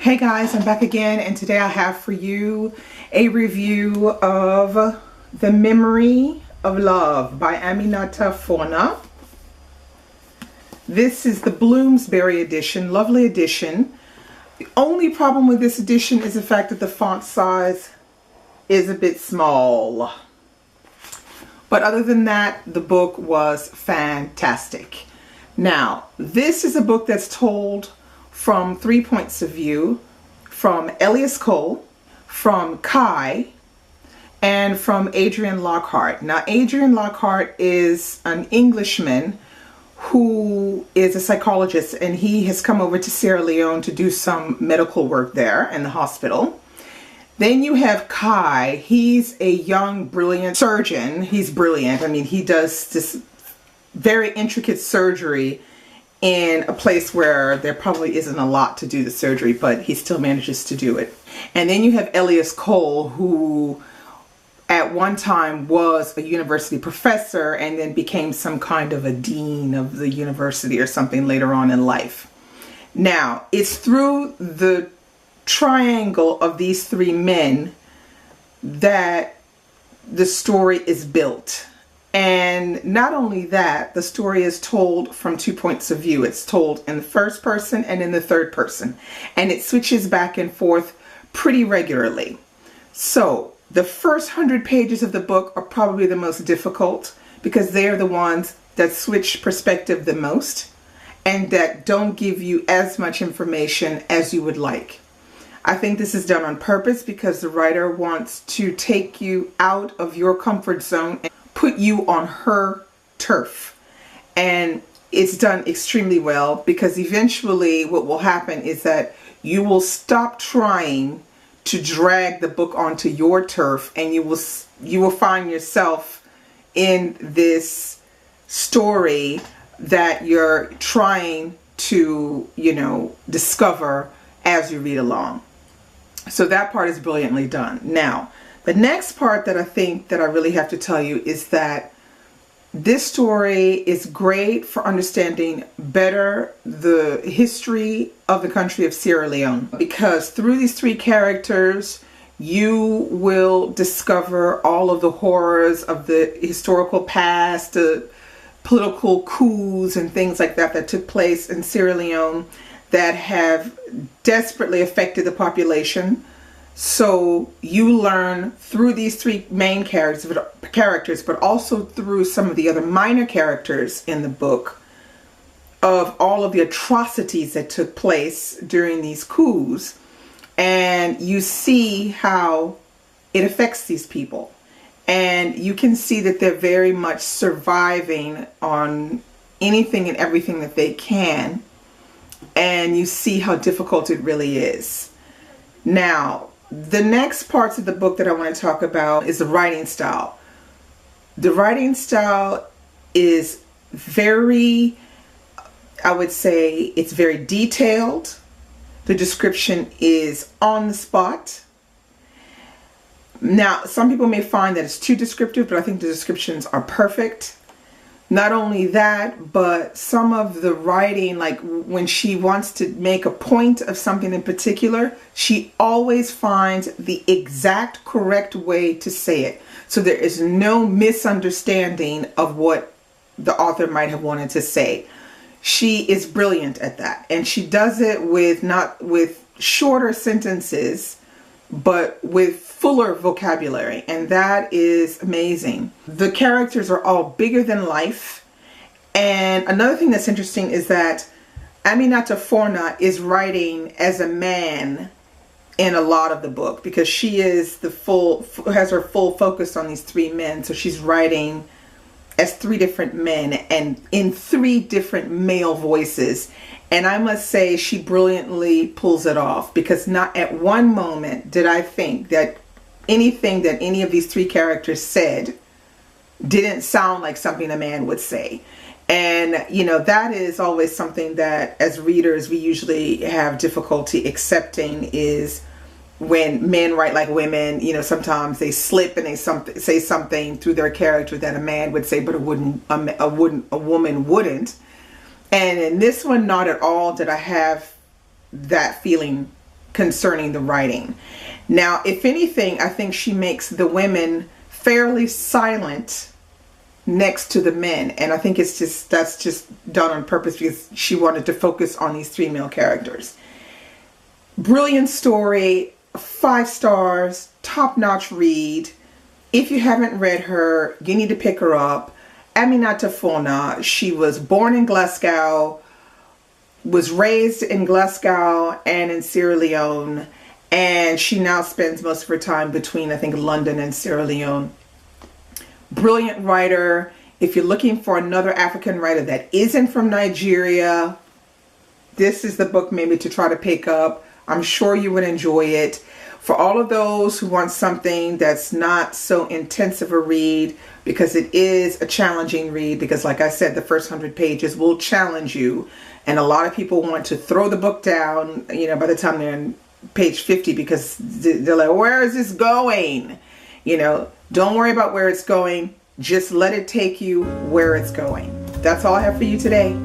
Hey guys, I'm back again, and today I have for you a review of The Memory of Love by Aminata Forna. This is the Bloomsbury edition, lovely edition. The only problem with this edition is the fact that the font size is a bit small. But other than that, the book was fantastic. Now, this is a book that's told from 3 points of view, from Elias Cole, from Kai, and from Adrian Lockhart. Now, Adrian Lockhart is an Englishman who is a psychologist, and he has come over to Sierra Leone to do some medical work there in the hospital. Then you have Kai. He's a young, brilliant surgeon. He's brilliant. I mean, he does this very intricate surgery in a place where there probably isn't a lot to do the surgery, but he still manages to do it. And then you have Elias Cole, who at one time was a university professor and then became some kind of a dean of the university or something later on in life. Now, it's through the triangle of these three men that the story is built. And not only that, the story is told from 2 points of view. It's told in the first person and in the third person. And it switches back and forth pretty regularly. So the first 100 pages of the book are probably the most difficult because they are the ones that switch perspective the most and that don't give you as much information as you would like. I think this is done on purpose because the writer wants to take you out of your comfort zone and put you on her turf. And it's done extremely well because eventually what will happen is that you will stop trying to drag the book onto your turf, and you will find yourself in this story that you're trying to, discover as you read along. So that part is brilliantly done. Now, the next part that I think that I really have to tell you is that this story is great for understanding better the history of the country of Sierra Leone, because through these three characters, you will discover all of the horrors of the historical past, the political coups and things like that that took place in Sierra Leone that have desperately affected the population. So you learn through these three main characters, but also through some of the other minor characters in the book, of all of the atrocities that took place during these coups. And you see how it affects these people. And you can see that they're very much surviving on anything and everything that they can. And you see how difficult it really is. Now, the next parts of the book that I want to talk about is the writing style. The writing style is very, I would say, it's very detailed. The description is on the spot. Now, some people may find that it's too descriptive, but I think the descriptions are perfect. Not only that, but some of the writing, like when she wants to make a point of something in particular, she always finds the exact correct way to say it. So there is no misunderstanding of what the author might have wanted to say. She is brilliant at that. And she does it with not with shorter sentences, but with fuller vocabulary, and that is amazing. The characters are all bigger than life. And another thing that's interesting is that Aminata Forna is writing as a man in a lot of the book, because she is has her full focus on these three men. So she's writing as three different men and in three different male voices. And I must say she brilliantly pulls it off, because not at one moment did I think that anything that any of these three characters said didn't sound like something a man would say. And, that is always something that as readers we usually have difficulty accepting, is when men write like women. Sometimes they slip and they say something through their character that a man would say, but a woman wouldn't. And in this one, not at all did I have that feeling concerning the writing. Now, if anything, I think she makes the women fairly silent next to the men, and I think that's just done on purpose because she wanted to focus on these three male characters. Brilliant story, 5 stars, top-notch read. If you haven't read her, you need to pick her up. Aminata Forna, she was born in Glasgow, was raised in Glasgow and in Sierra Leone, and she now spends most of her time between, I think, London and Sierra Leone. Brilliant writer. If you're looking for another African writer that isn't from Nigeria, this is the book maybe to try to pick up. I'm sure you would enjoy it. For all of those who want something that's not so intensive a read, because it is a challenging read, because like I said, the first 100 pages will challenge you. And a lot of people want to throw the book down, you know, by the time they're on page 50, because they're like, where is this going? You know, don't worry about where it's going. Just let it take you where it's going. That's all I have for you today.